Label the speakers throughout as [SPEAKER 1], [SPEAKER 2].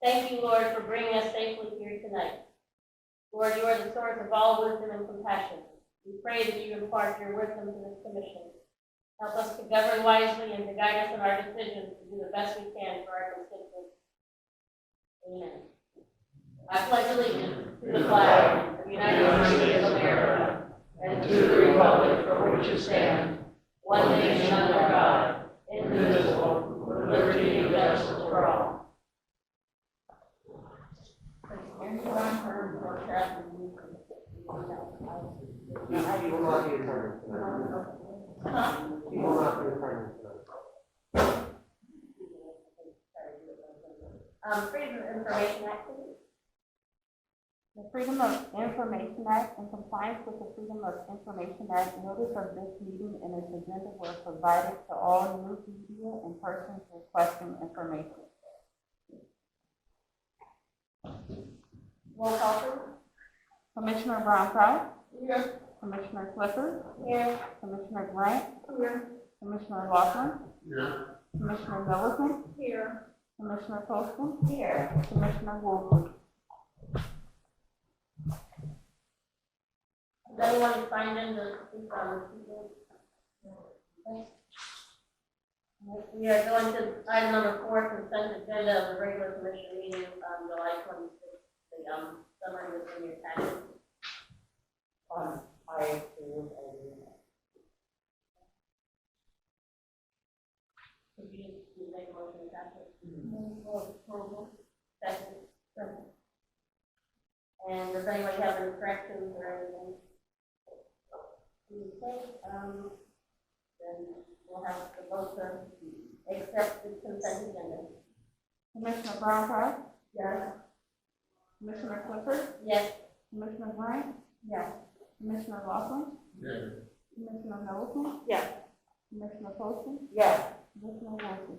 [SPEAKER 1] Thank you, Lord, for bringing us safely here tonight. Lord, you are the source of all wisdom and compassion. We pray that you impart your wisdom to this commission. Help us to govern wisely and to guide us in our decisions to do the best we can for our constituents. Amen. I pledge allegiance to the flag of the United States of America and to the republic for which it stands, one nation under God, indivisible, with liberty and justice for all.
[SPEAKER 2] He will not be attending tonight. He will not be attending tonight.
[SPEAKER 1] Freedom of Information Act.
[SPEAKER 3] The Freedom of Information Act, in compliance with the Freedom of Information Act, notice of this meeting and its agenda were provided to all news media and persons requesting information.
[SPEAKER 1] Roll call, please.
[SPEAKER 3] Commissioner Brown-Price,
[SPEAKER 1] Here.
[SPEAKER 3] Commissioner Clifford,
[SPEAKER 1] Here.
[SPEAKER 3] Commissioner Grant,
[SPEAKER 1] Here.
[SPEAKER 3] Commissioner Laughlin,
[SPEAKER 2] Here.
[SPEAKER 3] Commissioner Millicent,
[SPEAKER 1] Here.
[SPEAKER 3] Commissioner Poston,
[SPEAKER 1] Here.
[SPEAKER 3] Commissioner Woolsey.
[SPEAKER 1] Does anyone signed in to speak on this? We are going to item number 4, consent agenda of the regular commission meeting on July 26th. The summary was in your packet.
[SPEAKER 2] I approve.
[SPEAKER 1] Could you make a motion to pass it? Move for approval. Second. And does anybody have any corrections or anything? Okay, then we'll have to vote to accept the consent agenda.
[SPEAKER 3] Commissioner Brown-Price,
[SPEAKER 1] Yes.
[SPEAKER 3] Commissioner Clifford,
[SPEAKER 1] Yes.
[SPEAKER 3] Commissioner Grant,
[SPEAKER 1] Yes.
[SPEAKER 3] Commissioner Laughlin,
[SPEAKER 2] Yes.
[SPEAKER 3] Commissioner Millicent,
[SPEAKER 1] Yes.
[SPEAKER 3] Commissioner Poston,
[SPEAKER 1] Yes.
[SPEAKER 3] Commissioner Woolsey.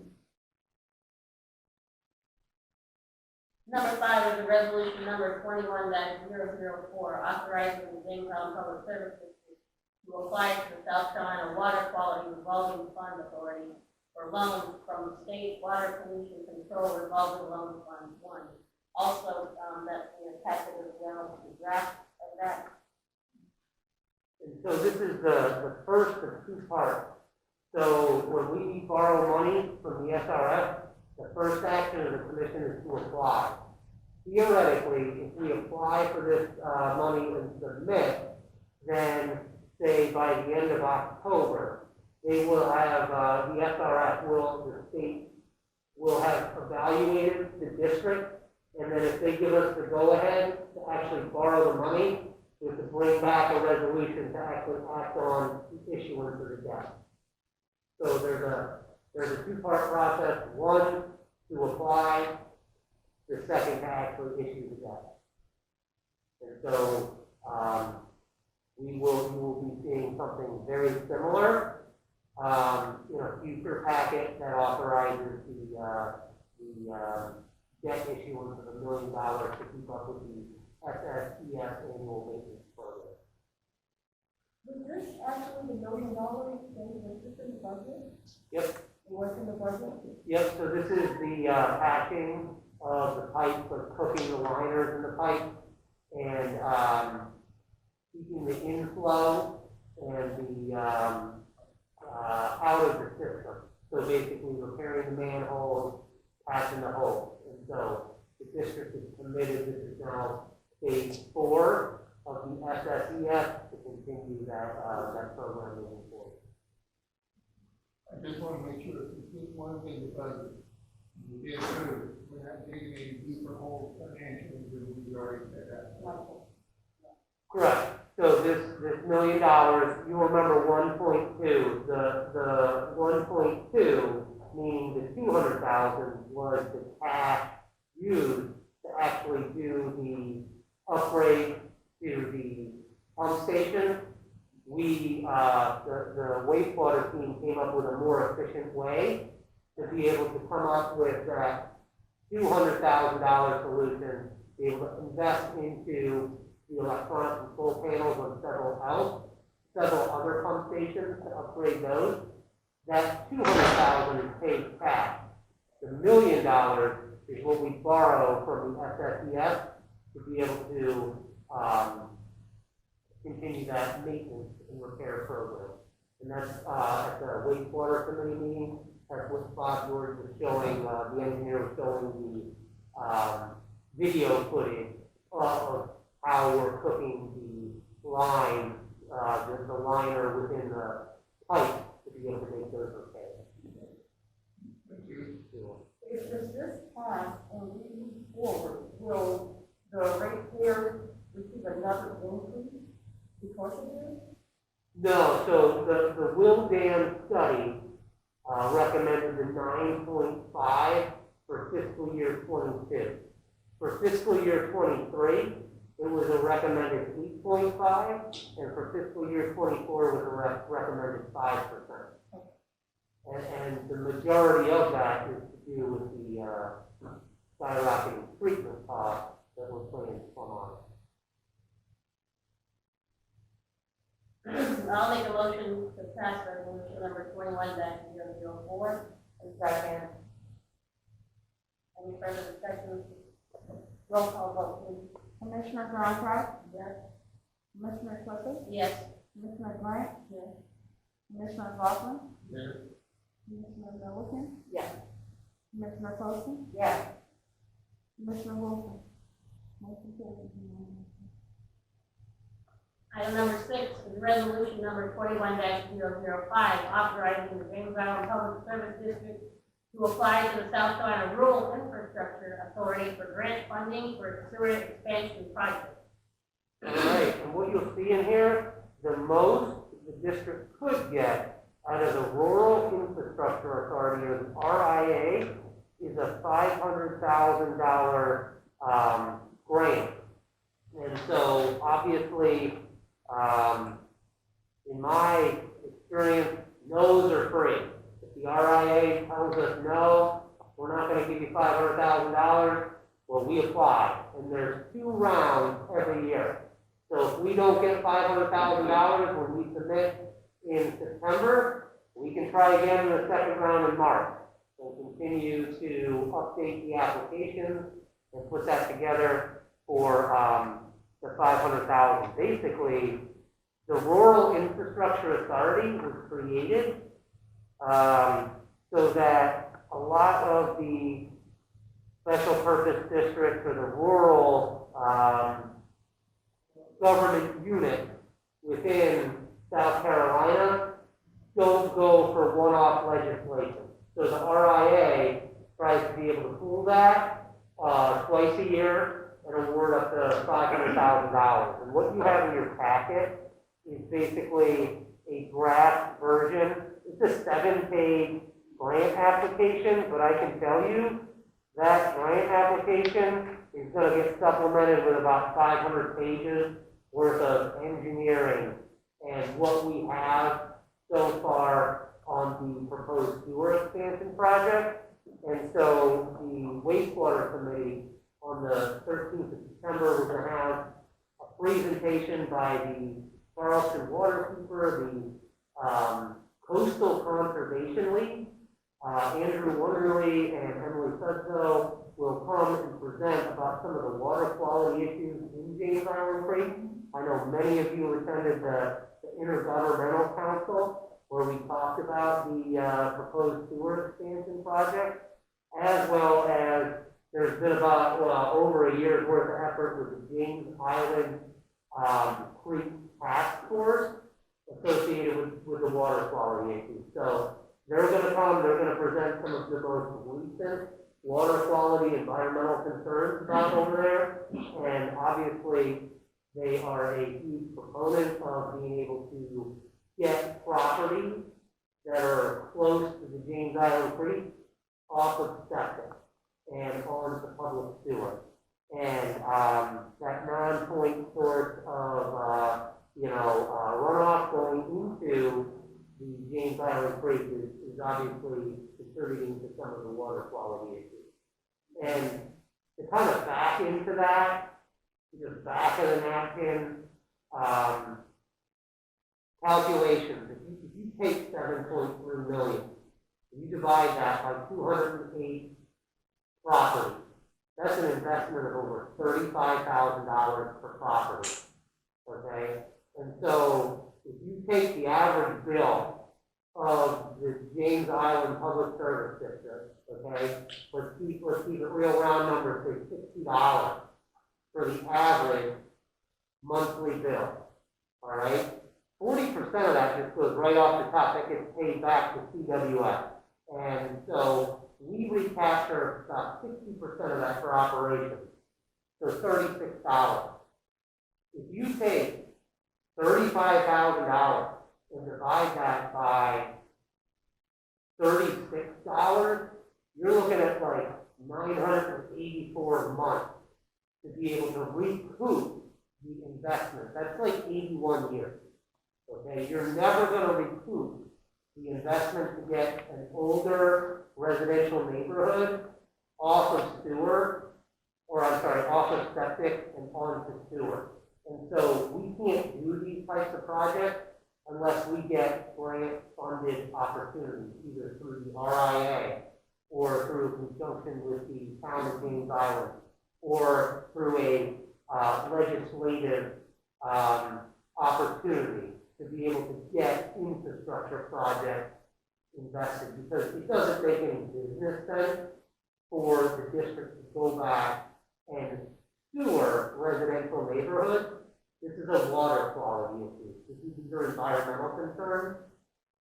[SPEAKER 1] Number 5 is a resolution number 21-004, authorizing the Jamestown Public Service District to apply to the South Carolina Water Quality Revolving Fund Authority for loans from State Water Pollution Control Revolving Loan Fund 1. Also, that's in the packet as well, the draft of that.
[SPEAKER 2] And so this is the first of 2 parts. So when we borrow money from the SRF, the first action of the commission is to apply. Theoretically, if we apply for this money and submit, then say by the end of October, they will have, the SRF the state will have evaluated the district, and then if they give us the go-ahead to actually borrow the money, we have to bring back a resolution to actually act on the issuance of the debt. So there's a 2-part process. One, to apply. The second, to actually issue the debt. And so we will be seeing something very similar in a future packet that authorizes the debt issuance of $1 million to keep up with the SSES annual maintenance program.
[SPEAKER 1] Was this actually the $1 million was this in the budget?
[SPEAKER 2] Yep.
[SPEAKER 1] It was in the budget?
[SPEAKER 2] Yep, so this is the patching of the pipe, for cooking the liners in the pipe, and keeping the inflow and the out of the system. So basically repairing the manholes, patching the holes. And so the district is committed, this is now phase 4 of the SSES to continue that program moving forward.
[SPEAKER 4] I just want to make sure that this is one thing, because we did too, we're not digging any deeper holes financially than we already said that.
[SPEAKER 2] Correct. So this $1 million, you'll remember 1.2. The 1.2, meaning the 200,000, was the cash used to actually do the upgrade to the pump station. We, the wastewater team came up with a more efficient way to be able to come up with that $200,000 solution, be able to invest into the electronic control panels on several other pump stations to upgrade those. That $200,000 is paid cash. The $1 million is what we borrow from the SSES to be able to, continue that maintenance and repair program. And that's, at the wastewater committee meeting, that's what Bob George was showing, the engineer was showing the, video footage of how we're cooking the line, the liner within the pipe to be able to make those repairs.
[SPEAKER 4] Thank you.
[SPEAKER 3] If this pass and we move forward, will the ratepayers receive another increase because of this?
[SPEAKER 2] No, so the Will Dam study, recommended the 9.5 for fiscal year 22. For fiscal year 23, it was a recommended 8.5, and for fiscal year 24, it was a recommended 5%. And the majority of that is to do with the skyrocketing treatment costs that we're planning to come on.
[SPEAKER 1] I'll make a motion to pass resolution number 21-004.
[SPEAKER 3] Second.
[SPEAKER 1] Any further discussion? Roll call vote, please.
[SPEAKER 3] Commissioner Grandcraft,
[SPEAKER 1] Yes.
[SPEAKER 3] Commissioner Clifford,
[SPEAKER 1] Yes.
[SPEAKER 3] Commissioner Grant,
[SPEAKER 1] Yes.
[SPEAKER 3] Commissioner Laughlin,
[SPEAKER 4] Yes.
[SPEAKER 3] Commissioner Middleton,
[SPEAKER 1] Yes.
[SPEAKER 3] Commissioner Poston,
[SPEAKER 1] Yes.
[SPEAKER 3] Commissioner Wilson. Motion carries unanimously.
[SPEAKER 1] Item number 6 is resolution number 21-005, authorizing the James Island Public Service District to apply to the South Carolina Rural Infrastructure Authority for grant funding for its sewer expansion project.
[SPEAKER 2] All right, and what you'll see in here, the most the district could get out of the Rural Infrastructure Authority, or the RIA, is a $500,000 grant. And so, obviously, in my experience, no's are free. If the RIA tells us no, we're not going to give you $500,000, well, we apply. And there's 2 rounds every year. So if we don't get $500,000 when we submit in September, we can try again in the second round in March. And continue to update the application and put that together for the $500,000. Basically, the Rural Infrastructure Authority was created so that a lot of the special purpose districts or the rural government units within South Carolina don't go for one-off legislation. So the RIA tries to be able to pool that twice a year and award up to $500,000. And what you have in your packet is basically a draft version. It's a 7-page grant application, but I can tell you that grant application is going to get supplemented with about 500 pages worth of engineering and what we have so far on the proposed sewer expansion project. And so the wastewater committee on the 13th of September, we're going to have a presentation by the Charleston Waterkeeper, the Coastal Conservation League. Andrew Wonderly and Emily Sudso will come and present about some of the water quality issues in James Island Creek. I know many of you attended the Intergovernmental Council where we talked about the proposed sewer expansion project, as well as there's been about over a year's worth of effort with the James Island Creek Task Force associated with the water quality issues. So they're going to come, they're going to present some of the most recent water quality environmental concerns about over there, and obviously they are a huge proponent of being able to get properties that are close to the James Island Creek off of septic and onto public sewer. And that non-point source of runoff going into the James Island Creek is obviously contributing to some of the water quality issues. And to kind of back into that, just back of the napkin calculations, if you take 7.3 million, and you divide that by 208 properties, that's an investment of over $35,000 per property, okay? And so if you take the average bill of the James Island Public Service District, okay, let's keep it real round number, say $60 for the average monthly bill, all right? 40% of that just goes right off the top, that gets paid back to CWS. And so we recapture about 60% of that for operations, so $36. If you take $35,000 and divide that by $36, you're looking at like $984 a month to be able to recoup the investment. That's like 81 years. Okay, you're never going to recoup the investment to get an older residential neighborhood off of sewer, off of septic and onto sewer. And so we can't do these types of projects unless we get grant-funded opportunities, either through the RIA or through conjunction with the town of James Island or through a legislative opportunity to be able to get infrastructure projects invested, because it doesn't make any business sense for the district to go back and sewer residential neighborhoods. This is a water quality issue. These are environmental concerns,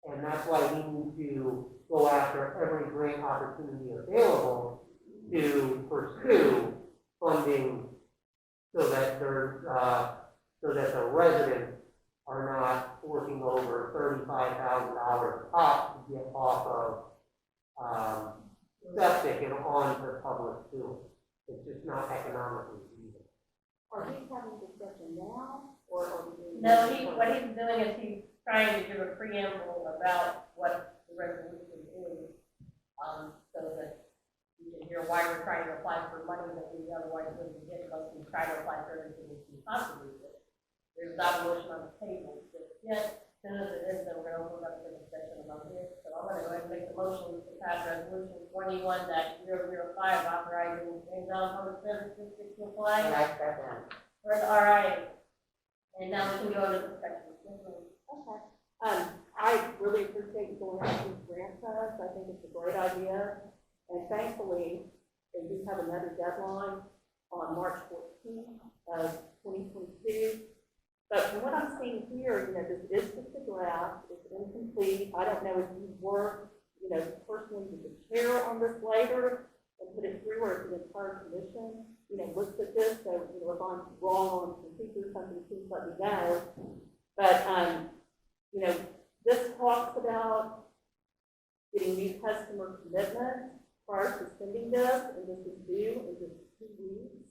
[SPEAKER 2] and that's why we need to go after every grant opportunity available to pursue funding so that the residents are not forking over $35,000 a pop to get off of septic and onto public sewer. It's just not economically feasible.
[SPEAKER 3] Are we having discussion now, or are we doing?
[SPEAKER 1] No, what he's doing is he's trying to give a preamble about what the resolution is, so that you can hear why we're trying to apply for money that we otherwise wouldn't get unless we try to apply for everything we can possibly get. There's not a motion on the table just yet. As soon as it is, then we're going to open up the discussion about this. So I'm going to go ahead and make the motion to pass resolution 21-005, authorizing James Island Public Service District to apply for the RIA. And now we can go into discussion.
[SPEAKER 5] Okay. I really appreciate you going out these grant funds. I think it's a great idea. And thankfully, they do have another deadline on March 14th of 2022. But from what I'm seeing here, this is just a draft. It's incomplete. I don't know if you work, personally with the chair on this later and put it through, or if the entire commission, looks at this. So, if I'm wrong on some features, something, please let me know. But, this talks about getting new customer commitments prior to sending this, and this is due in just 2 weeks.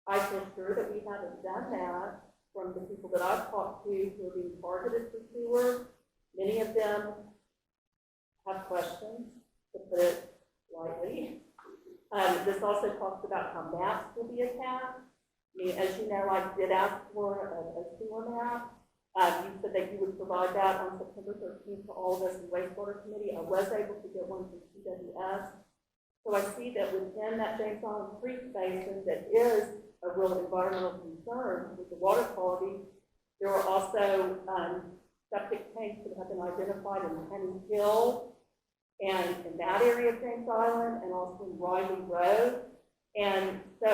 [SPEAKER 5] I feel sure that we haven't done that from the people that I've talked to who are being targeted for sewer. Many of them have questions, to put it lightly. This also talks about how maps will be attached. As you know, I did ask for a sewer map. You said that you would provide that on September 13th to all of us in wastewater committee. I was able to get one from CWS. So I see that within that James Island Creek basin that is a real environmental concern with the water quality, there are also septic tanks that have been identified in Penny Hill and in that area of James Island, and also in Riley Road. And so,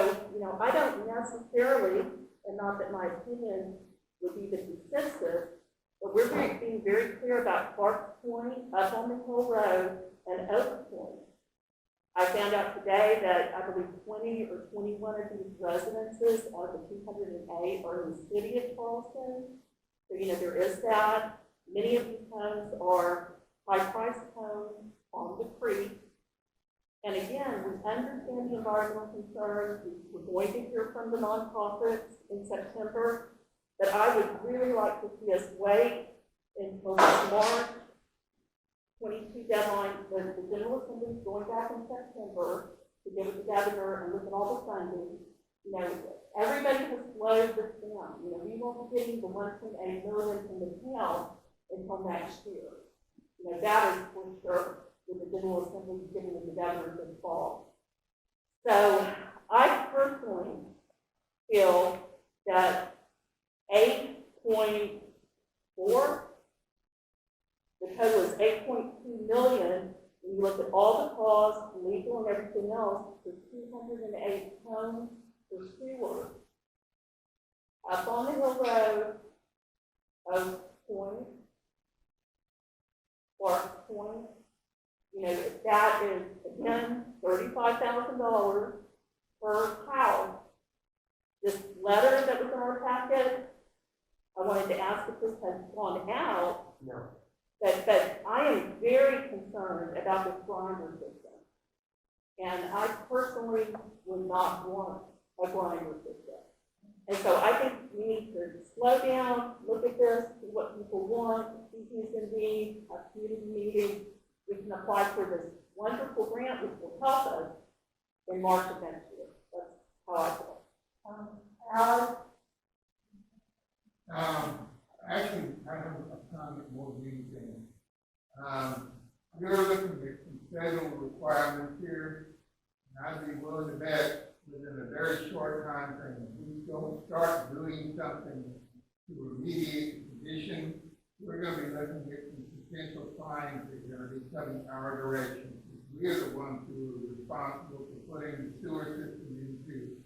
[SPEAKER 5] I don't necessarily, and not that my opinion would be the consensus, but we're being very clear about Clark's Point, up on the Hill Road, and Oak Point. I found out today that I believe 20 or 21 of these residences out of the 208 are in the city of Charleston. So, there is that. Many of these homes are high-priced homes on the creek. And again, we understand the environmental concerns. We're going to hear from the nonprofits in September. But I would really like to see us wait until the March 22 deadline, when the General Assembly is going back in September to get with the governor and look at all the funding. Everybody has slowed this down. We won't be getting the 1.8 million from the town until next year. That is for sure, with the General Assembly giving with the governor this fall. So feel that 8.4, the total is 8.2 million, when you look at all the costs, legal and everything else, for 208 homes for sewer. Up on the Hill Road, Oak Point, Clark Point, you know, that is, again, $35,000 per house. This letter that was in our packet, I wanted to ask if this has gone out,
[SPEAKER 2] No.
[SPEAKER 5] but I am very concerned about this grinder system. And I personally would not want a grinder system. And so I think we need to slow down, look at this, see what people want, see who's in need, have community meetings. We can apply for this wonderful grant, which will help us in March of next year. That's how I feel. Alex?
[SPEAKER 4] Actually, I have a comment more than anything. We're looking at some federal requirements here, and I'd be willing to bet within a very short time frame, if we don't start doing something to remediate the condition, we're going to be looking at some potential fines that are going to be coming our direction. We are the ones who are responsible for putting the sewer system into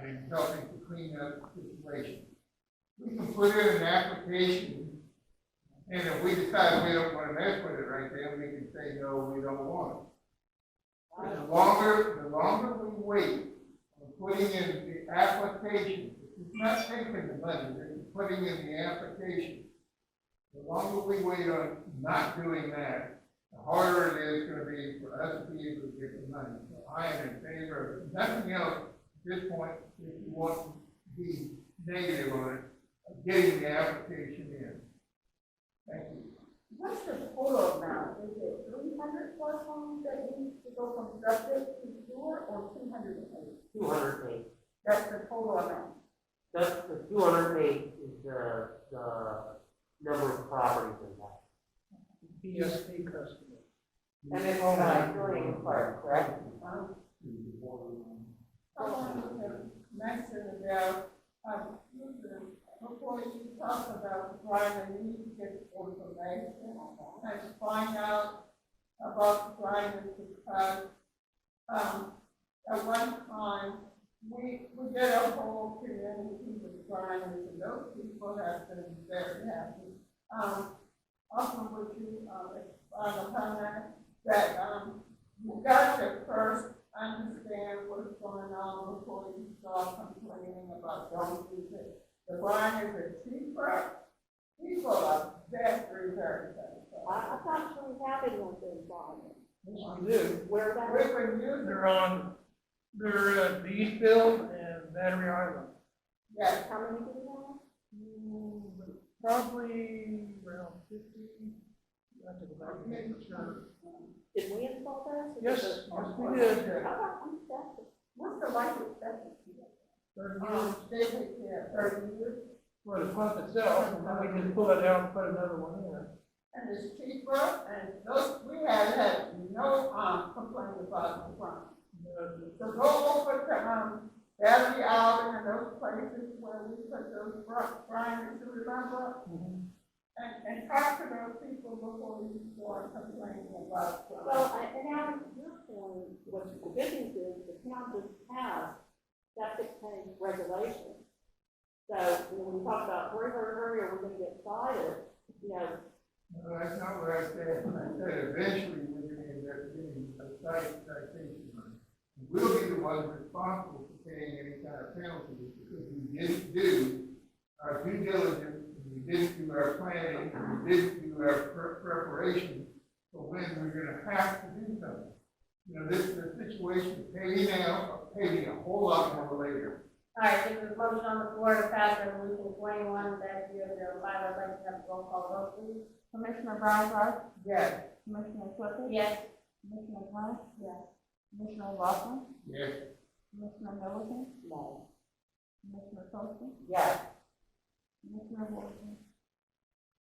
[SPEAKER 4] and helping to clean up the situation. We can put in an application, and if we decide we don't want to mess with it right then, we can say, no, we don't want it. The longer we wait on putting in the application, it's not taking the money, it's putting in the application. The longer we wait on not doing that, the harder it is going to be for us to be able to get the money. So I am in favor of nothing else at this point, if you want to be negative on it, of getting the application in. Thank you.
[SPEAKER 3] What's the total amount? Is it 300 plus homes that needs to go from septic to sewer, or 208?
[SPEAKER 2] 208.
[SPEAKER 3] That's the total amount.
[SPEAKER 2] That's the 208 is the number of properties in that.
[SPEAKER 6] PSP customers.
[SPEAKER 3] And it's not doing part, correct?
[SPEAKER 7] I wanted to mention about, before you talk about grinder, you need to get information and find out about grinders, because, at one time, we did a whole community with grinders, and those people have been very happy. Also, would you, expand upon that, you got to first understand what's going on before you start complaining about don't use it. The grinders are cheaper. People are very, very satisfied.
[SPEAKER 5] I'm not sure we have anyone doing grinders.
[SPEAKER 6] Yes, we do.
[SPEAKER 5] Where that
[SPEAKER 7] We've
[SPEAKER 5] is?
[SPEAKER 7] been using,
[SPEAKER 6] They're at the Eastfield and Battery Island.
[SPEAKER 7] yes,
[SPEAKER 5] How many do we have?
[SPEAKER 6] Probably around 50. I have to go back and make sure.
[SPEAKER 5] Did we install those?
[SPEAKER 6] Yes, yes, we did.
[SPEAKER 5] I'm set.
[SPEAKER 7] what's the life expectancy?
[SPEAKER 6] 30 years.
[SPEAKER 7] They take care of 30 years,
[SPEAKER 6] For the pump itself, and then we just pull it out and put another one in.
[SPEAKER 7] and it's cheaper, and those, we had no, complaint about the price. So go over to, Battery Island and those places where we put those grinders, you remember? And talk to those people before you start complaining about grinders.
[SPEAKER 5] Well, and now, your point, what the good news is, the town just passed septic tank regulations. So, when we talk about hurry, are we gonna get started, you know,
[SPEAKER 4] No, that's not what I said. I said eventually we're going to end up getting a citation money. We'll be the ones responsible for paying any kind of penalties because we didn't do our due diligence, and we didn't do our planning, and we didn't do our preparation for when we're going to have to do something. You know, this is a situation, pay me now, or pay me a whole lot more later.
[SPEAKER 1] All right, there's a motion on the floor to pass resolution 21-005. I'd like to have a roll call vote, please.
[SPEAKER 3] Commissioner Bradshaw,
[SPEAKER 7] Yes.
[SPEAKER 3] Commissioner Clifford,
[SPEAKER 1] Yes.
[SPEAKER 3] Commissioner Grant, Commissioner Laughlin,
[SPEAKER 4] Yes.
[SPEAKER 3] Commissioner Middleton,
[SPEAKER 5] no.
[SPEAKER 3] Commissioner Poston,
[SPEAKER 7] Yes.
[SPEAKER 3] Commissioner Wilson.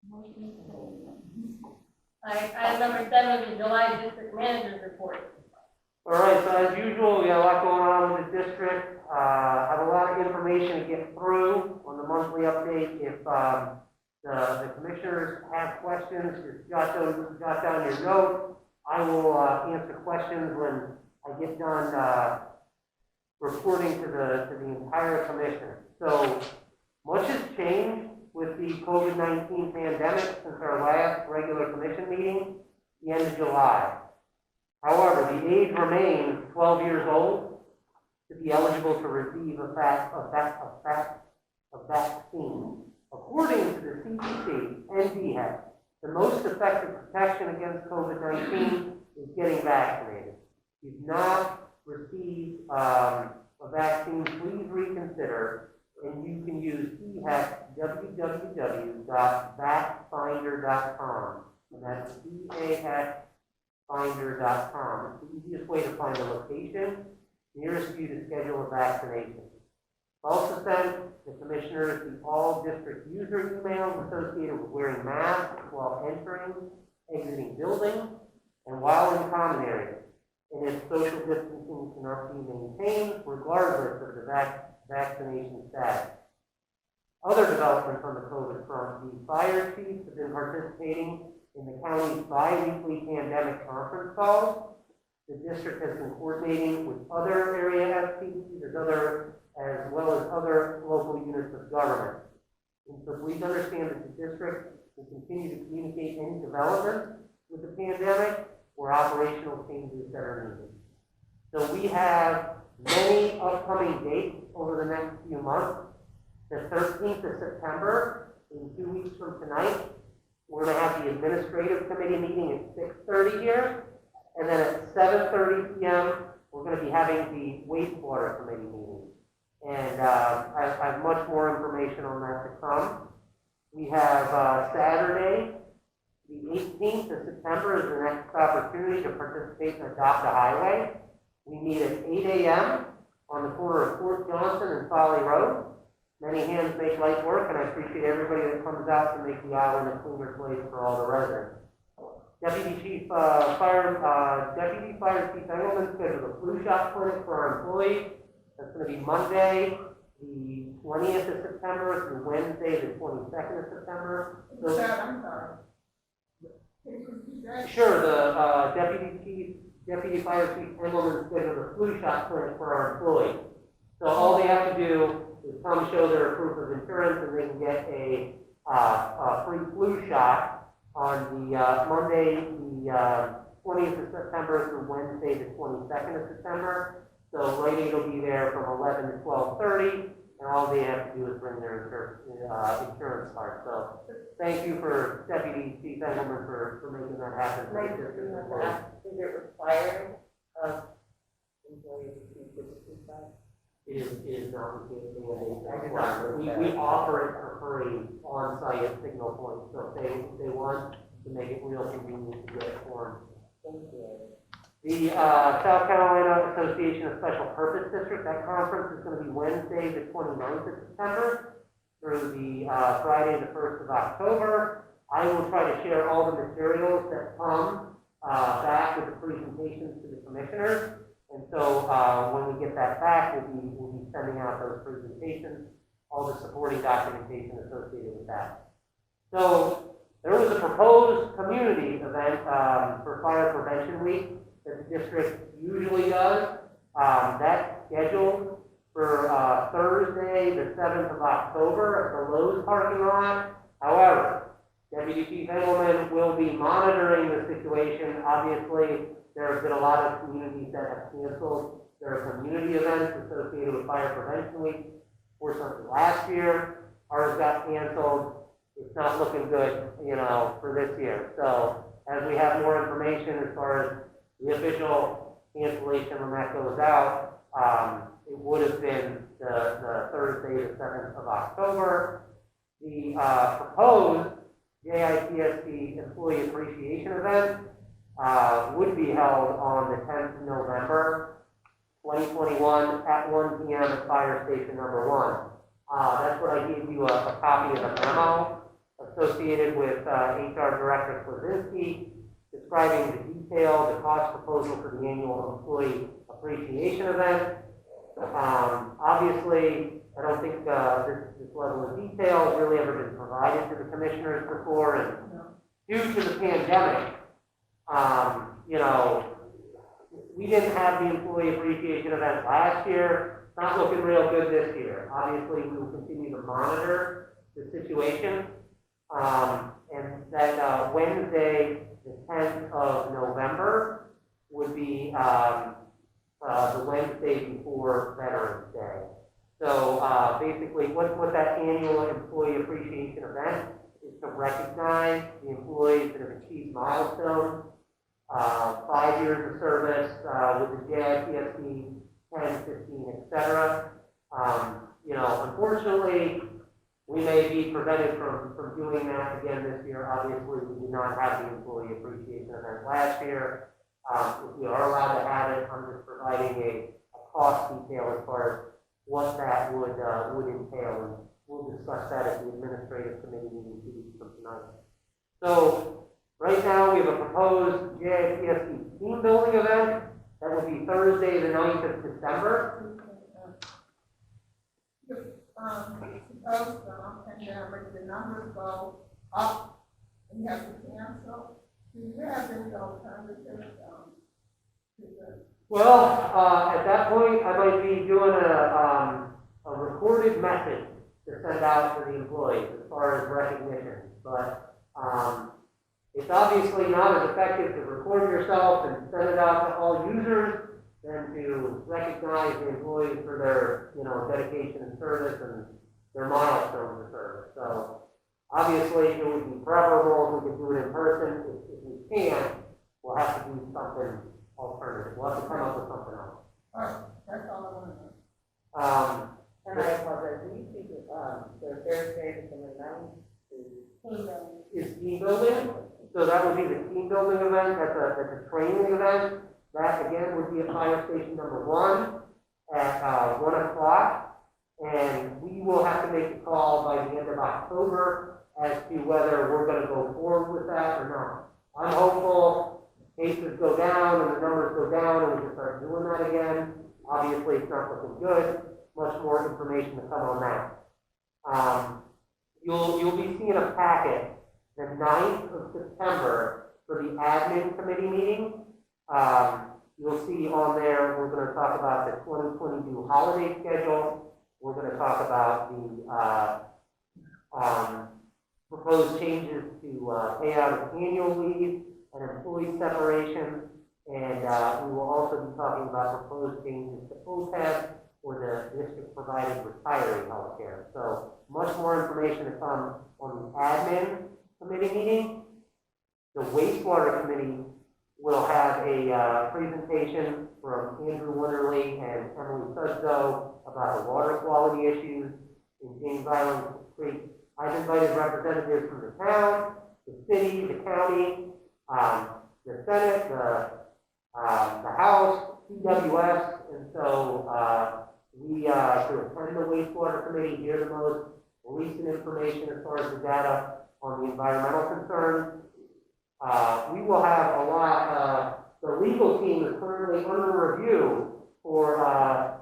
[SPEAKER 3] Motion carried.
[SPEAKER 1] All right, item number 7 is the July District Manager's Report.
[SPEAKER 2] All right, so as usual, we got a lot going on with the district. I have a lot of information information to get through on the monthly update. If the commissioners have questions, just jot down your notes. I will answer questions when I get done reporting to the entire commission. So much has changed with the COVID-19 pandemic since our last regular commission meeting, the end of July. However, the age remains 12 years old to be eligible to receive a vaccine. According to the CDC and DHEC, the most effective protection against COVID-19 is getting vaccinated. If you've not received a vaccine, please reconsider, and you can use DHEC, www.vacfinder.com, and that's DHECfinder.com. It's the easiest way to find a location nearest you to schedule a vaccination. Also sent the commissioners the all district user emails associated with wearing masks while entering, exiting buildings, and while in common areas. And if social distancing cannot be maintained, regardless of the vaccination status. Other developments on the COVID front, the fire chiefs have been participating in the county's bi-weekly pandemic conference calls. The district has been coordinating with other area SPCs as well as other local units of government. And so please understand that the district will continue to communicate any developments with the pandemic or operational changes that are needed. So we have many upcoming dates over the next few months. The 13th of September, in 2 weeks from tonight, we're going to have the administrative committee meeting at 6:30 here. And then at 7:30 p.m., we're going to be having the wastewater committee meeting. And I have much more information on that to come. We have Saturday, the 18th of September is the next opportunity to participate in Adopt a Highway. We meet at 8 a.m. on the corner of Fort Johnson and Folly Road. Many hands make light work, and I appreciate everybody that comes out to make the island a cleaner place for all the residents. Deputy Fire Chief Engelman scheduled a flu shot clinic for our employees. That's going to be Monday, the 20th of September through Wednesday, the 22nd of September. So,
[SPEAKER 7] I'm sorry. Can you repeat that?
[SPEAKER 2] sure, the Deputy Fire Chief Engelman scheduled a flu shot clinic for our employees. So all they have to do is come show their proof of insurance, and they can get a free flu shot on the Monday, the 20th of September through Wednesday, the 22nd of September. So Rite Aid will be there from 11 to 12:30, and all they have to do is bring their insurance card. So thank you for Deputy Chief Engelman for making that happen.
[SPEAKER 5] Is it required of employees to use this card?
[SPEAKER 2] It is not mandated. We offer it for free on-site at Signal Point. So if they want to make it real convenient to get it for them.
[SPEAKER 5] Thank you.
[SPEAKER 2] The South Carolina Association of Special Purpose Districts, that conference is going to be Wednesday, the 29th of September through the Friday, the 1st of October. I will try to share all the materials that come back with the presentations to the commissioners. And so when we get that back, we'll be sending out those presentations, all the supporting documentation associated with that. So there was a proposed community event for Fire Prevention Week that the district usually does. That's scheduled for Thursday, the 7th of October at the Lowe's parking lot. However, Deputy Chief Engelman will be monitoring the situation. Obviously, there have been a lot of communities that have canceled their community events associated with Fire Prevention Week. Fortunately, last year, ours got canceled. It's not looking good, for this year. So as we have more information as far as the official cancellation when that goes out, it would have been the Thursday, the 7th of October. The proposed JITSC Employee Appreciation Event would be held on the 10th of November, 2021 at 1 p.m. at Fire Station Number 1. That's what I gave you a copy of the memo associated with HR Director Klasinski, describing the detail, the cost proposal for the annual employee appreciation event. Obviously, I don't think, this level of detail has really ever been provided to the commissioners before, and due to the pandemic, you know, we didn't have the employee appreciation event last year. It's not looking real good this year. Obviously, we will continue to monitor the situation. And that Wednesday, the 10th of November, would be the Wednesday before Veterans Day. So basically, what that annual employee appreciation event is to recognize the employees that have achieved milestones, 5 years of service with the JIPSC, 10, 15, etc. You know, unfortunately, we may be prevented from doing that again this year. Obviously, we did not have the employee appreciation event last year. If we are allowed to have it, I'm just providing a cost detail as far as what that would entail, and we'll discuss that at the administrative committee meeting 2 weeks from tonight. So right now we have a proposed JIPSC team building event that will be Thursday, the 9th of December.
[SPEAKER 7] Suppose the pandemic, the numbers go up, and you have to cancel. Do you have any alternatives, to the
[SPEAKER 2] Well, at that point, I might be doing a recorded message to send out to the employees as far as recognition. But it's obviously not as effective to record yourself and send it out to all users than to recognize the employees for their, you know, dedication and service and their milestones of service. So obviously, it would be preferable if we could do it in person. If we can't, we'll have to do something alternative. We'll have to come up with something else.
[SPEAKER 7] All right, that's all I want to know.
[SPEAKER 8] And I apologize, do you think the Thursday, the 9th
[SPEAKER 2] Is team building, so that would be the team building event, that's a training event. That again would be at fire station number 1 at 1 o'clock. And we will have to make a call by the end of October as to whether we're gonna go forward with that or not. I'm hopeful cases go down and the numbers go down and we can start doing that again. Obviously, it's not looking good. Much more information to come on that. You'll be seeing a packet the 9th of September for the admin committee meeting. You'll see on there, we're going to talk about the 2022 holiday schedule. We're going to talk about the proposed changes to payout of annual leave and employee separation. And we will also be talking about proposed changes to OPEB or the district-provided retiree health care. So much more information to come on the admin committee meeting. The wastewater committee will have a presentation from Andrew Wonderly and Emily Sudzow about the water quality issues in James Island Creek. I've invited representatives from the town, the city, the county, the Senate, the House, CWS, and so we to attend the wastewater committee, hear the most recent information as far as the data on the environmental concerns. We will have a lot, the legal team is currently under review for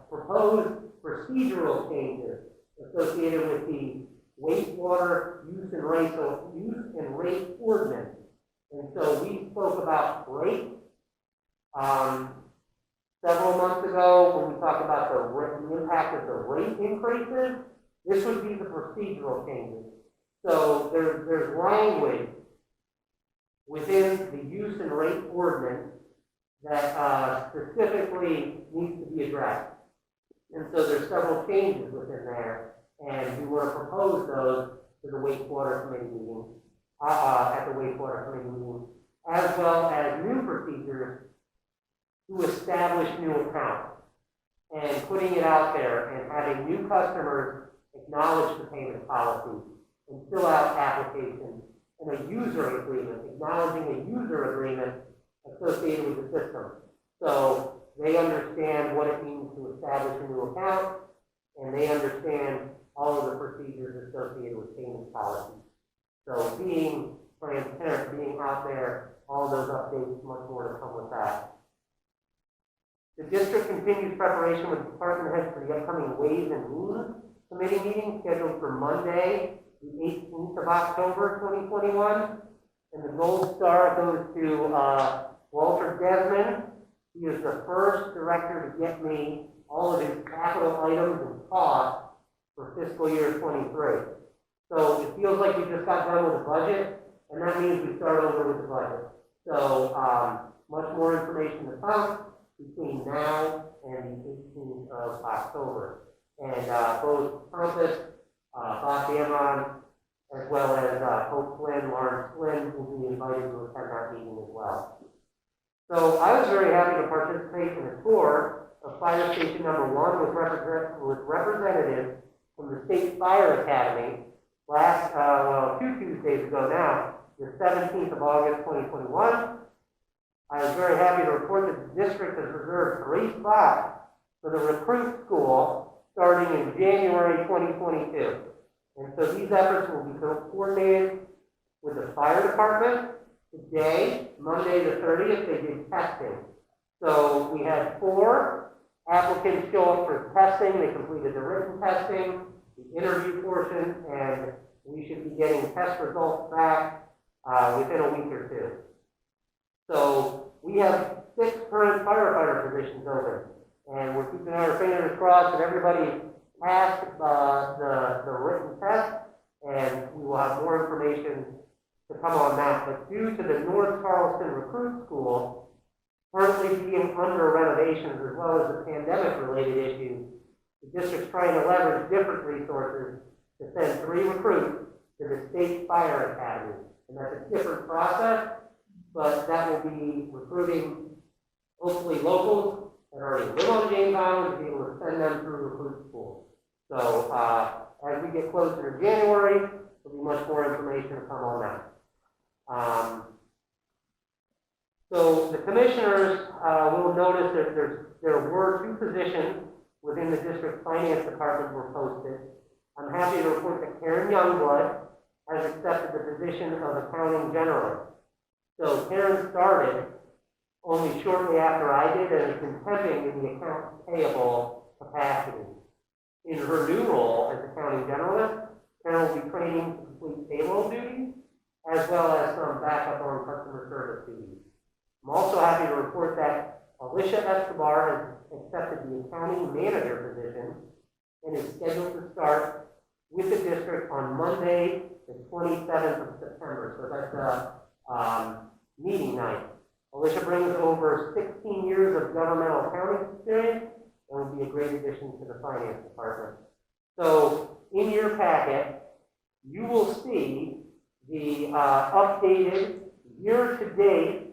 [SPEAKER 2] proposed procedural changes associated with the wastewater use and rate ordinance. And so we spoke about rate several months ago when we talked about the impact of the rate increases. This would be the procedural changes. So there's language within the use and rate ordinance that specifically needs to be addressed. And so there's several changes within there, and we want to propose those to the wastewater committee meeting, at the wastewater committee meeting, as well as new procedures to establish new accounts and putting it out there and having new customers acknowledge the payment policy and fill out applications and a user agreement, acknowledging a user agreement associated with the system. So they understand what it means to establish a new account, and they understand all of the procedures associated with payment policies. So being transparent, being out there, all those updates, much more to come with that. The district continues preparation with department heads for the upcoming Ways and Means Committee meeting scheduled for Monday, the 18th of October, 2021. And the gold star goes to Walter Desmond. He is the first director to get me all of his capital items and costs for fiscal year 23. So it feels like we just got done with the budget, and that means we start over with the budget. So much more information to come between now and the 18th of October. And both Compass, Bob Damron, as well as Hope Flynn, Lawrence Flynn will be invited to attend that meeting as well. So I was very happy to participate in a tour of Fire Station Number 1 with representatives from the State Fire Academy last, 2 Tuesdays ago now, the 17th of August, 2021. I was very happy to report that the district has reserved 3 spots for the recruit school starting in January 2022. And so these efforts will be coordinated with the fire department. Today, Monday the 30th, they did testing. So we had 4 applicants show up for testing. They completed the written testing, the interview portion, and we should be getting test results back within a week or 2. So we have 6 current firefighter positions open, and we're keeping our fingers crossed that everybody passed the written test, and we will have more information to come on that. But due to the North Charleston Recruit School currently being under renovations as well as the pandemic-related issues, the district's trying to leverage different resources to send 3 recruits to the State Fire Academy. And that's a different process, but that will be recruiting hopefully locals that already live on James Island to be able to send them through recruit school. So as we get closer to January, there'll be much more information to come on that. So the commissioners will notice that there were 2 positions within the district finance department were posted. I'm happy to report that Karen Youngblood has accepted the position of accounting generalist. So Karen started only shortly after I did and has been temping in the accounts payable capacity. In her new role as accounting generalist, Karen will be training to complete payroll duties as well as some backup on customer service duties. I'm also happy to report that Alicia Escobar has accepted the accounting manager position and is scheduled to start with the district on Monday, the 27th of September. So that's meeting night. Alicia brings over 16 years of governmental accounting experience and will be a great addition to the finance department. So in your packet, you will see the updated year-to-date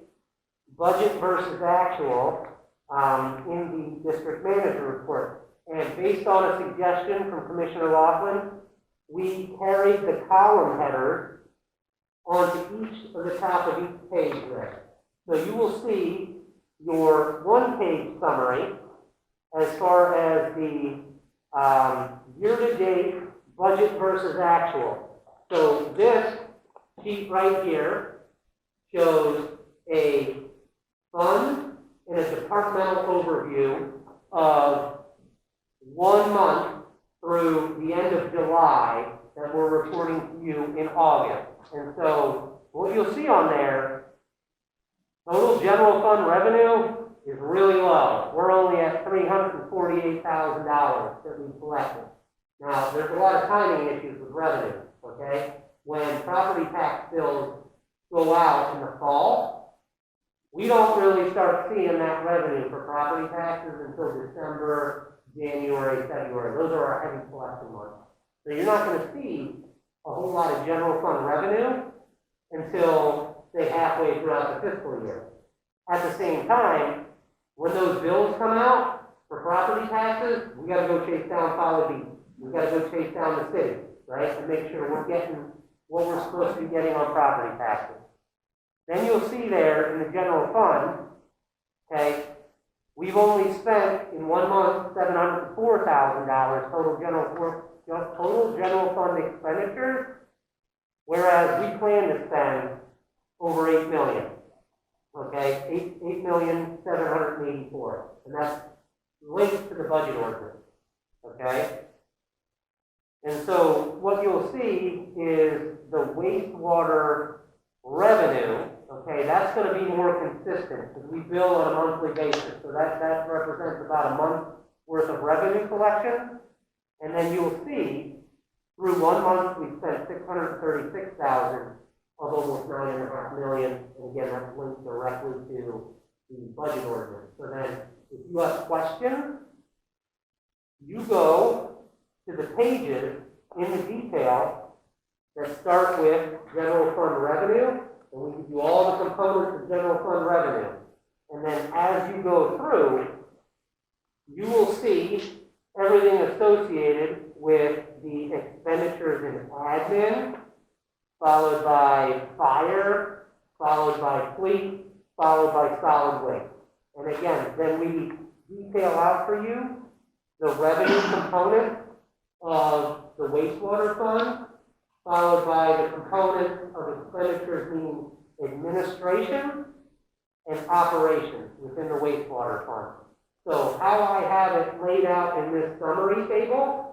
[SPEAKER 2] budget versus actual in the district manager report. And based on a suggestion from Commissioner Laughlin, we carried the column headers onto each of the top of each page there. So you will see your 1-page summary as far as the year-to-date budget versus actual. So this sheet right here shows a fund and a departmental overview of 1 month through the end of July that we're reporting to you in August. And so what you'll see on there, total general fund revenue is really low. We're only at $348,000 that we collected. Now, there's a lot of timing issues with revenue, okay? When property tax bills go out in the fall, we don't really start seeing that revenue for property taxes until December, January, February. Those are our heavy collection months. So you're not going to see a whole lot of general fund revenue until, say, halfway throughout the fiscal year. At the same time, when those bills come out for property taxes, we got to go chase down Follow Beach. We got to go chase down the city, right, and make sure we're getting what we're supposed to be getting on property taxes. Then you'll see there in the general fund, okay, we've only spent in 1 month $704,000 total general fund expenditures, whereas we plan to spend over $8 million. Okay, 8,784,000, and that's linked to the budget ordinance, okay? And so what you'll see is the wastewater revenue, okay, that's gonna be more consistent, because we bill on a monthly basis, so that represents about a month's worth of revenue collection. And then you'll see, through 1 month, we spent 636,000 of almost 9.5 million, and again, that's linked directly to the budget ordinance. So then, if you have questions, you go to the pages in the detail that start with general fund revenue, and we give you all the components of general fund revenue. And then as you go through, you will see everything associated with the expenditures in admin, followed by fire, followed by fleet, followed by solid waste. And again, then we detail out for you the revenue component of the wastewater fund, followed by the component of expenditures meaning administration and operations within the wastewater fund. So how I have it laid out in this summary table,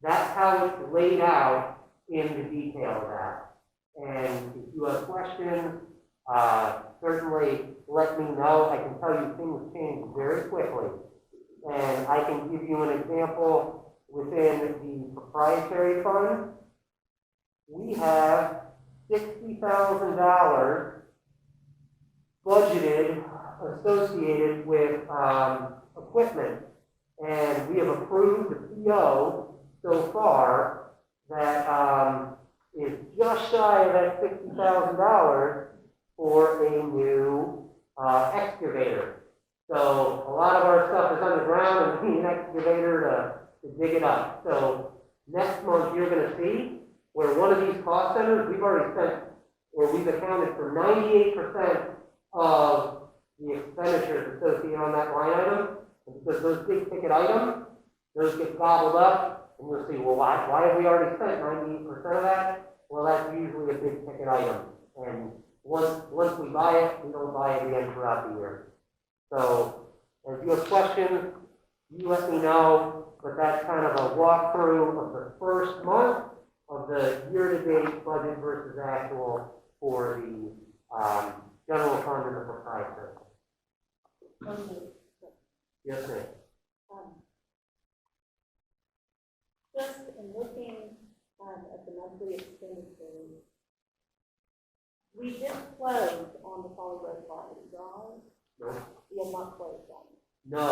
[SPEAKER 2] that's how it's laid out in the detail of that. And if you have questions, certainly let me know. I can tell you things change very quickly. And I can give you an example within the proprietary fund. We have $60,000 budgeted associated with equipment. And we have approved the PO so far that is just shy of that $60,000 for a new excavator. So a lot of our stuff is underground and we need an excavator to dig it up. So next month you're going to see where one of these cost centers, we've already spent, or we've accounted for 98% of the expenditures associated on that line item. And because those big ticket items, those get gobbled up. And you'll see, well, why have we already spent 98% of that? Well, that's usually a big ticket item. And once we buy it, we don't buy it again throughout the year. So, if you have questions, you let me know. But that's kind of a walkthrough of the first month of the year-to-date budget versus actual for the general fund and the proprietary. Yes, ma'am.
[SPEAKER 5] Just in looking at the monthly expenditures, we just closed on the Folly Road property, right?
[SPEAKER 2] No.
[SPEAKER 5] We have not closed on it.
[SPEAKER 2] No,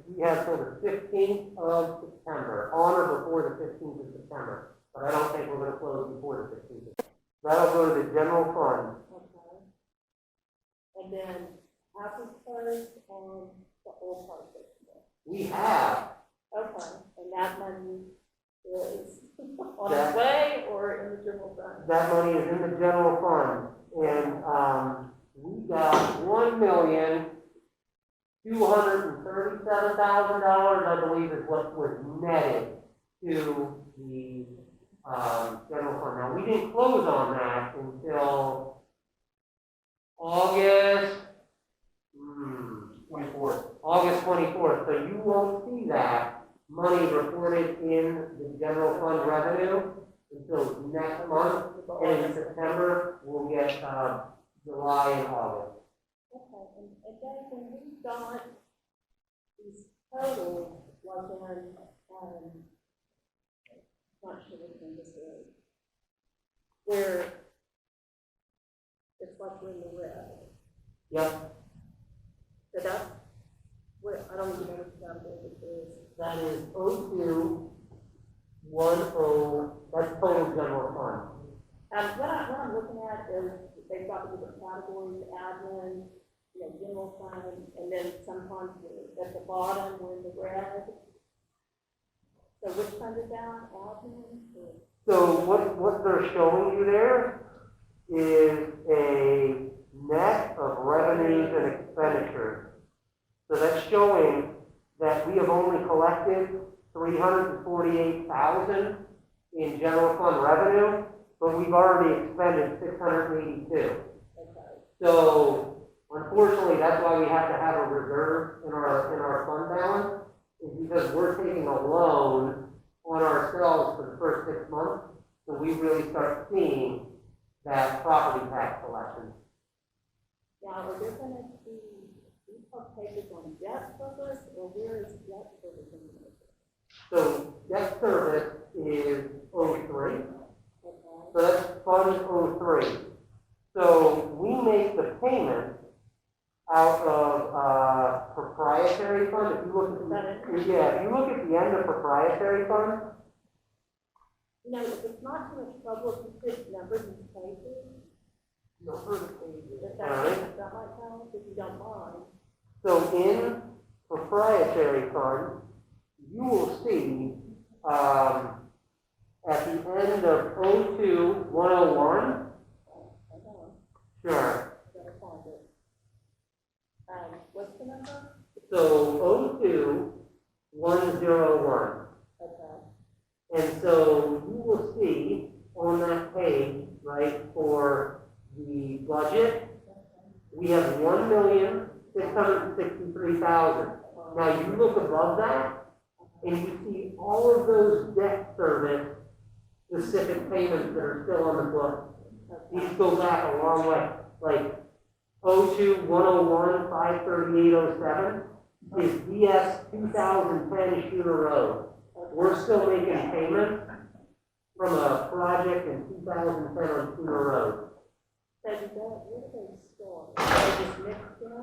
[SPEAKER 2] we have till the 15th of September, on or before the 15th of September. But I don't think we're going to close before the 15th. That'll go to the general fund.
[SPEAKER 5] Okay. And then after closed on the old part of it.
[SPEAKER 2] We have.
[SPEAKER 5] Okay, and that money is on its way or in the general fund?
[SPEAKER 2] That money is in the general fund. And we got $1,237,000, I believe, is what was netted to the general fund. Now, we didn't close on that until August 24th. August 24th. So you won't see that money reported in the general fund revenue until next month. And in September, we'll get July and August.
[SPEAKER 5] Okay, and then when we got these totals, like not sure which one this is, where it's like we're in the red.
[SPEAKER 2] Yep,
[SPEAKER 5] So that's where, I don't even know which category this is.
[SPEAKER 2] that is 0210, that's total general fund.
[SPEAKER 5] What I'm looking at is they've got the different categories, admin, general fund, and then sometimes at the bottom, we're in the red. So which fund is that, admin?
[SPEAKER 2] So what they're showing you there is a net of revenues and expenditures. So that's showing that we have only collected $348,000 in general fund revenue, but we've already expended $682.
[SPEAKER 5] Okay.
[SPEAKER 2] So unfortunately, that's why we have to have a reserve in our fund balance, is because we're taking a loan on ourselves for the first 6 months, so we really start seeing that property tax collection.
[SPEAKER 5] Now, are there gonna be detailed pages on debt service, or where is debt service in this?
[SPEAKER 2] So debt service is 03.
[SPEAKER 5] Okay,
[SPEAKER 2] So that's Fund 03. So we make the payment out of proprietary fund. If you look
[SPEAKER 5] Is that
[SPEAKER 2] at if you look at the end of proprietary fund,
[SPEAKER 5] you know, if it's not too much trouble, if you put numbers and spaces, if that might help, if you don't mind.
[SPEAKER 2] so in proprietary fund, you will see at the end of 02, 101,
[SPEAKER 5] Hold on,
[SPEAKER 2] sure.
[SPEAKER 5] gotta find it. What's the number?
[SPEAKER 2] So 02, 101.
[SPEAKER 5] Okay.
[SPEAKER 2] And so you will see on that page, right, for the budget, we have 1,663,000. Now you look above that, and you see all of those debt service specific payments that are still on the book. These go back a long way, like 02, 101, 53807 is DS 2010 Shooter Road. We're still making payments from a project in 2010 on Shooter Road.
[SPEAKER 5] So you don't, where do they store? They just mixed in?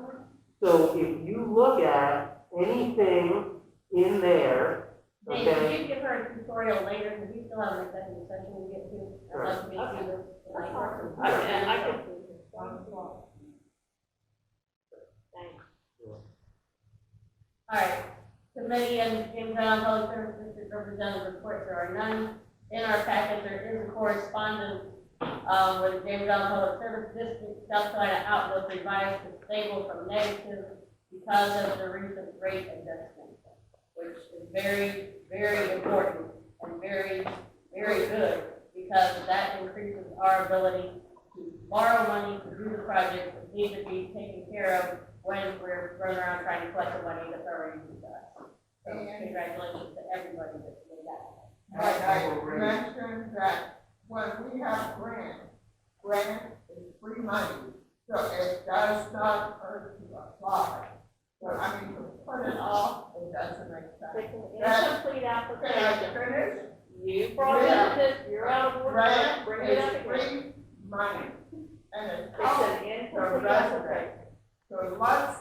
[SPEAKER 2] So if you look at anything in there,
[SPEAKER 1] Dave,
[SPEAKER 2] okay,
[SPEAKER 1] could you give her a tutorial later, because we still have an executive session to get to? I'd love to meet you this
[SPEAKER 5] That's
[SPEAKER 1] later.
[SPEAKER 5] fine. I can see it. Thanks.
[SPEAKER 1] All right, committee and James Brown Public Service District Representative reports, there are none. In our packet, there is a correspondence with James Brown Public Service District, South Carolina Outlook revised to stable from negative because of the recent rate adjustment, which is very, very important and very, very good, because that increases our ability to borrow money to do the project that needs to be taken care of when we're running around trying to collect the money that's already due to us. So congratulations to everybody that did that.
[SPEAKER 7] I mentioned that when we have grant is free money, so it does not hurt to apply. So I mean, to put it off, it doesn't make
[SPEAKER 5] It's
[SPEAKER 7] sense.
[SPEAKER 5] an
[SPEAKER 7] That-
[SPEAKER 5] incomplete
[SPEAKER 7] Can I
[SPEAKER 5] application.
[SPEAKER 7] finish?
[SPEAKER 5] You brought it up, you're out of order,
[SPEAKER 7] Grant
[SPEAKER 5] bring it up
[SPEAKER 7] is
[SPEAKER 5] again.
[SPEAKER 7] free money, and it's
[SPEAKER 5] It's
[SPEAKER 7] out
[SPEAKER 5] an
[SPEAKER 7] to
[SPEAKER 5] incomplete
[SPEAKER 7] residents.
[SPEAKER 5] application.
[SPEAKER 7] So let's,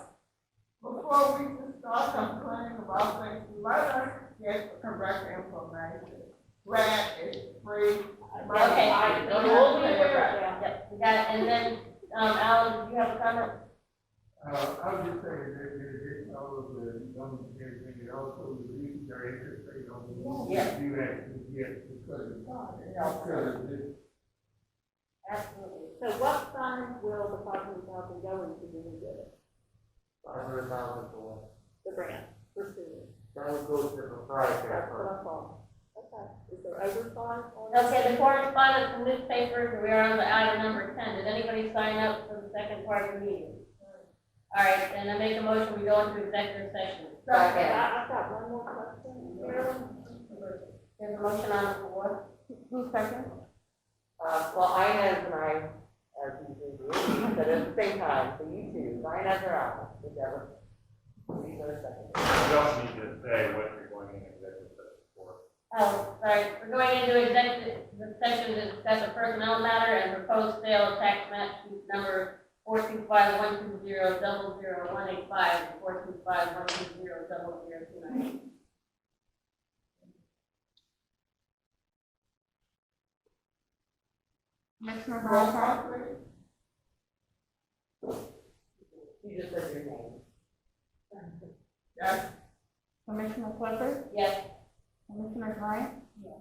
[SPEAKER 7] before we just start complaining about things, let us get the correct information. Grant is free money.
[SPEAKER 1] Okay,
[SPEAKER 7] I don't
[SPEAKER 5] We'll be
[SPEAKER 7] have to pay
[SPEAKER 5] aware
[SPEAKER 7] it
[SPEAKER 5] of
[SPEAKER 7] back.
[SPEAKER 5] that.
[SPEAKER 1] Yep, we got it. And then, Alan, do you have a comment?
[SPEAKER 4] I was just saying that it's all of the numbers and everything, and also the reason their interest rate on the loan
[SPEAKER 1] Yeah.
[SPEAKER 4] you actually get because of this.
[SPEAKER 1] Absolutely.
[SPEAKER 5] So what fund will the $500,000 go into when we get it?
[SPEAKER 2] 500,000 for
[SPEAKER 5] The grant, for students.
[SPEAKER 2] that would go to the proprietary
[SPEAKER 5] That's
[SPEAKER 2] fund.
[SPEAKER 5] what I thought. Okay, is there oversight on?
[SPEAKER 1] Okay, the correspondence from newspapers, we are on the item number 10. Did anybody sign up for the second part of the meeting? All right, and I make a motion, we go into executive session.
[SPEAKER 5] I've got one more question.
[SPEAKER 1] There's a motion on the floor.
[SPEAKER 3] Who's second?
[SPEAKER 8] Well, Inez and I, as usually do, but at the same time, so you two, Inez or I, whichever. You go second.
[SPEAKER 9] You also need to say what you're going in executive session for.
[SPEAKER 1] Oh, sorry, we're going into executive session to discuss a personnel matter and proposed sale of tax map sheet number 425-120-00185 and 425-120-0029.
[SPEAKER 3] Commissioner
[SPEAKER 7] Roll
[SPEAKER 3] Brown?
[SPEAKER 7] call, please.
[SPEAKER 8] You just said your name.
[SPEAKER 7] Yes.
[SPEAKER 3] Commissioner Clifford?
[SPEAKER 1] Yes.
[SPEAKER 3] Commissioner Grant? Yes.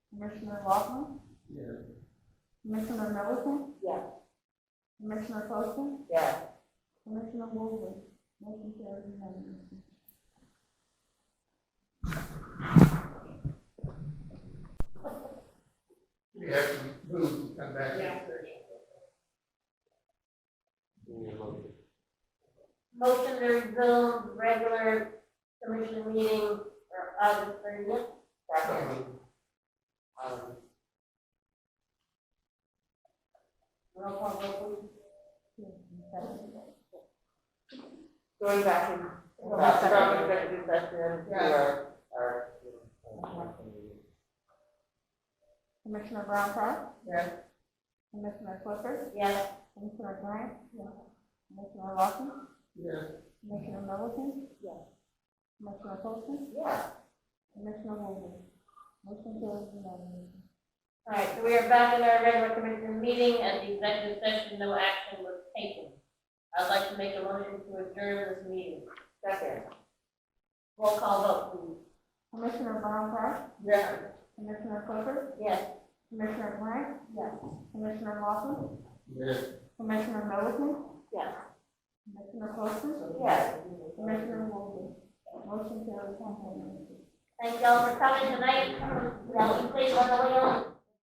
[SPEAKER 3] Commissioner Laughlin?
[SPEAKER 4] Yes.
[SPEAKER 3] Commissioner Middleton?
[SPEAKER 5] Yes.
[SPEAKER 3] Commissioner Poston?
[SPEAKER 8] Yes.
[SPEAKER 3] Commissioner Woolsey? Motion carries unanimously.
[SPEAKER 4] We have to move, come back.
[SPEAKER 5] Yeah.
[SPEAKER 1] August 30th.
[SPEAKER 8] Second.
[SPEAKER 1] Roll call vote, please.
[SPEAKER 8] Going back in, from executive session to our.
[SPEAKER 3] Commissioner Brown Price,
[SPEAKER 7] Yes.
[SPEAKER 3] Commissioner Clifford,
[SPEAKER 1] Yes.
[SPEAKER 3] Commissioner Grant, Commissioner Lawson,
[SPEAKER 4] Yes.
[SPEAKER 3] Commissioner Middleton,
[SPEAKER 5] Yes.
[SPEAKER 3] Commissioner Poston,
[SPEAKER 8] Yes.
[SPEAKER 3] Commissioner Woolsey. Motion carries unanimously.
[SPEAKER 1] All right, so we are back in our regular commission meeting. At the executive session, no action was taken. I'd like to make a motion to adjourn this meeting.
[SPEAKER 8] Second.
[SPEAKER 1] Roll call vote, please.
[SPEAKER 3] Commissioner Brown Price,
[SPEAKER 7] Yes.
[SPEAKER 3] Commissioner Clifford,
[SPEAKER 1] Yes.
[SPEAKER 3] Commissioner Grant, Commissioner Lawson,
[SPEAKER 4] Yes.
[SPEAKER 3] Commissioner Middleton,
[SPEAKER 5] Yes.
[SPEAKER 3] Commissioner Poston,
[SPEAKER 8] Yes.
[SPEAKER 3] Commissioner Woolsey. Motion carries unanimously.
[SPEAKER 1] Thank y'all for coming tonight. Now, please let the